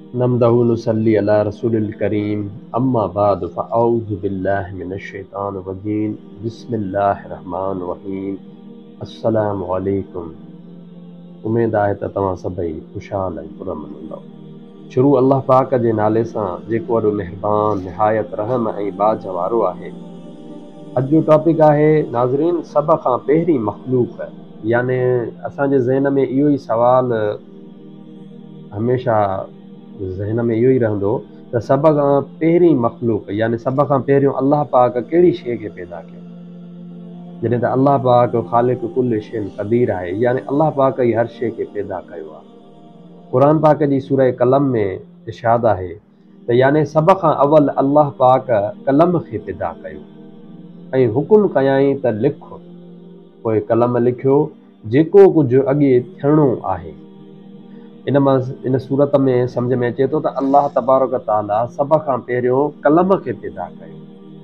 नमदहु नुसल्ली अला रसूलिल करीम अम्मा बाद फ़अऊज़ु बिल्लाहि मिनश शैतानिर रजीम बिस्मिल्लाहिर रहमानिर रहीम अस्सलामु अलैकुम। उम्मीद आहे त तव्हां सभई ख़ुशहाल ऐं पुरअमन हूंदव। शुरू अल्लाह पाक जे नाले सां जेको वॾो महिरबान निहायत रहम ऐं बाज वारो आहे। अॼु जो टॉपिक आहे नाज़रीन सभ खां पहिरीं मख़लूक, याने असांजे ज़हन में इहो ई सवाल हमेशह ज़हन में इहो ई रहंदो त सभ खां पहिरीं मख़लूक यानी सभ खां पहिरियों अल्लाह पाक कहिड़ी शइ खे पैदा कयो। जॾहिं त अल्लाह पाक ख़ालिक़ कुल शइ क़दीर आहे, यानी अल्लाह पाक ई हर शइ खे पैदा कयो आहे। क़ुरान पाक जी सूरह कलम में इरशाद आहे त यानी सभ खां अवल अल्लाह पाक कलम खे पैदा कयो ऐं हुकुम कयाई त लिख, पोइ कलम लिखियो जेको कुझु अॻे थियणो आहे। इन सूरत में सम्झ में अचे थो त अल्लाह तबारक ताला सभ खां पहिरियों कलम खे पैदा कयो,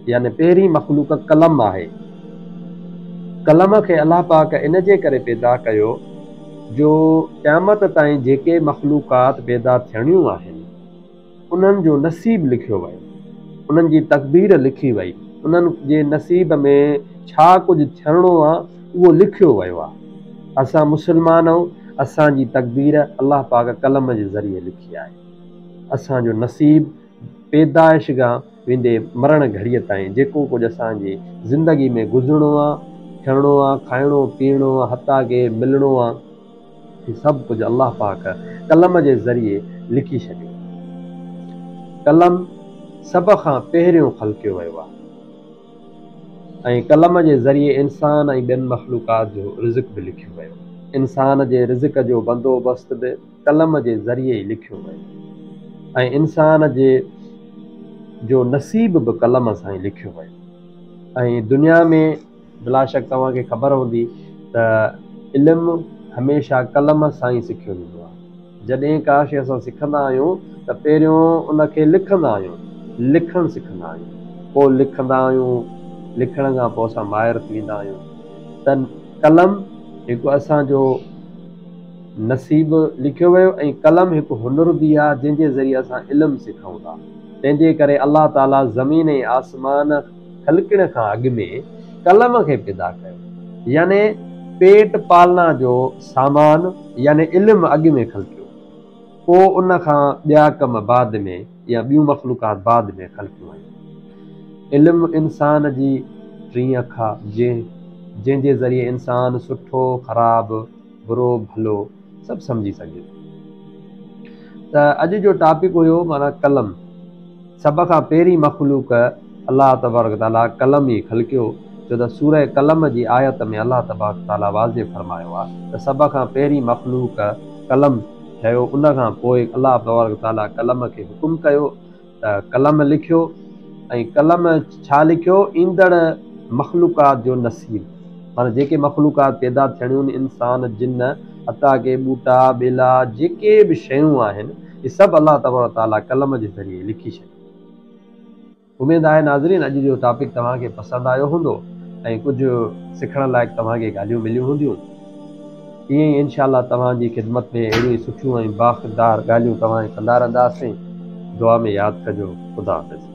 यानी पहिरीं मख़लूक कलम आहे। कलम खे अल्लाह पाक इन जे करे पैदा कयो जो क़यामत ताईं जेके मख़लूक़ात पैदा थियणियूं आहिनि उन्हनि जो नसीब लिखियो वियो, उन्हनि जी तक़दीर लिखी वई, उन्हनि जे नसीब में छा कुझु थियणो आहे उहो लिखियो वियो आहे। असां मुस्लमान आहियूं, असांजी तक़दीर अल्लाह पाक कलम जे ज़रिए लिखी आहे। असांजो नसीब पैदाइश खां वेंदे मरण घड़ीअ ताईं जेको कुझु असांजी ज़िंदगी में गुज़रणो आहे, थियणो आहे, खाइणो पीअणो आहे, हथा के मिलणो आहे, हीउ सभु कुझु अल्लाह पाक कलम जे ज़रिए लिखी छॾियो। कलम सभ खां पहिरियों ख़लकियो वियो आहे ऐं कलम जे ज़रिए इंसान ऐं ॿियनि मख़लूक़ात जो रिज़्क़ बि लिखियो वियो। इंसान जे रिज़्क़ जो बंदोबस्त बि कलम जे ज़रिए ई लिखियो वियो ऐं इंसान जे जो नसीब बि कलम सां ई लिखियो वियो। ऐं दुनिया में बिलाशक तव्हांखे ख़बर हूंदी त इल्मु हमेशह कलम सां ई सिखियो वेंदो आहे। जॾहिं का शइ असां सिखंदा आहियूं त पहिरियों उनखे लिखंदा आहियूं, लिखणु सिखंदा आहियूं, पोइ लिखंदा आहियूं, लिखण खां पोइ असां माहिर थी वेंदा आहियूं। त कलम हिकु असांजो नसीब लिखियो वियो ऐं कलम हिकु हुनुर बि आहे जंहिंजे ज़रिए असां इल्मु सिखूं था। तंहिंजे करे अल्लाह ताला ज़मीन ऐं आसमान ख़लकण खां अॻु में कलम खे पैदा कयो, याने पेट पालना जो सामान यानी इल्मु अॻु में ख़लकियो, पोइ उन खां ॿिया कम बाद में या ॿियूं मख़लूक़ात बाद में ख़लकियूं आहिनि। इल्मु इंसान जी टीं अख आहे जंहिंजे ज़रिए इंसान सुठो ख़राबु बुरो भलो सभु सम्झी सघे। त अॼु जो टॉपिक हुयो माना कलम। सभ खां पहिरीं मख़लूक अल्लाह तबारक ताला कलम ई ख़लकियो, छो त सूरह कलम जी आयत में अल्लाह तबारक ताला वाज़े फरमायो आहे त सभ खां पहिरीं मख़लूक कलम ठहियो। उन खां पोइ अल्लाह तबारक ताला कलम खे हुकुम कयो त कलम लिखियो ऐं कलम छा लिखियो, ईंदड़ मख़लूक़ात जो नसीब, माना जेके मख़लूक़ात पैदा थियणियूं आहिनि, इंसान जिन हता के ॿूटा ॿेला जेके बि शयूं आहिनि, इहे सभु अल्लाह तबारक ताला कलम जे ज़रिए लिखी छॾियो। उमेद आहे नाज़रीन अॼु जो टॉपिक तव्हांखे पसंदि आयो हूंदो ऐं कुझु सिखण लाइक़ु तव्हांखे ॻाल्हियूं मिलियूं हूंदियूं। ईअं ई इनशाअल्लाह तव्हांजी ख़िदमत में अहिड़ियूं सुठियूं ऐं बाख़ुदार ॻाल्हियूं तव्हांखे कंदा रहंदासीं। दुआ में यादि कजो। ख़ुदा हाफ़िज़।